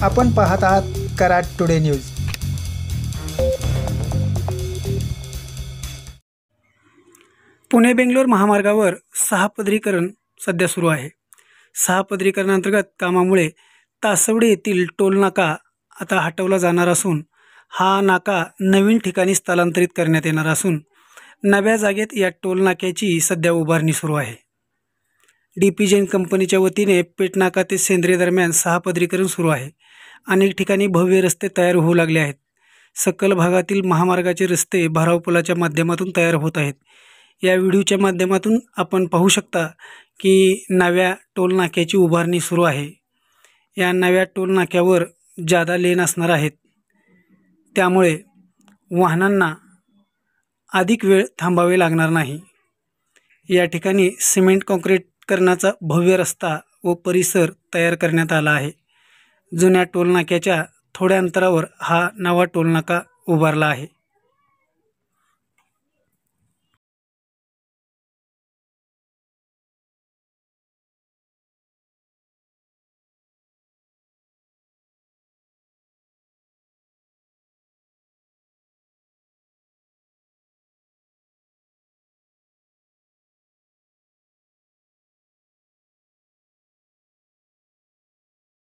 आपण पाहत आहात कराड टुडे न्यूज। पुणे बेंगलोर महामार्गावर 6 पदरीकरण सध्या सुरू आहे। 6 पदरीकरणांतर्गत कामामुळे तासवडे येथील टोल नाका आता हटवला जाणार असून हा नाका नवीन ठिकाणी स्थलांतरित करण्यात येणार असून नव्या जागेत या टोल नाक्याची सध्या उभारणी सुरू आहे। डीपी जैन कंपनीच्या वतीने पेटनाका ते सेंद्रे दरम्यान 6 पदरीकरण सुरू आहे। अनेक ठिकाणी भव्य रस्ते तयार होऊ लागले आहेत। सखल भागातील महामार्गाचे रस्ते भराव पुलाच्या माध्यमातून तयार होत आहेत। या व्हिडिओच्या माध्यमातून आपण पाहू शकता की नव्या टोल नाक्याची उभारणी सुरू आहे। या नव्या टोल नाक्यावर जादा लेन असणार आहेत, त्यामुळे वाहनांना अधिक वेळ थांबावे लागणार नाही। या ठिकाणी सिमेंट काँक्रीटीकरणाचा भव्य रस्ता व परिसर तयार करण्यात आला आहे। जुन्या टोल नाक्याच्या थोड्या अंतरावर हा नवा टोल नाका उभारला आहे।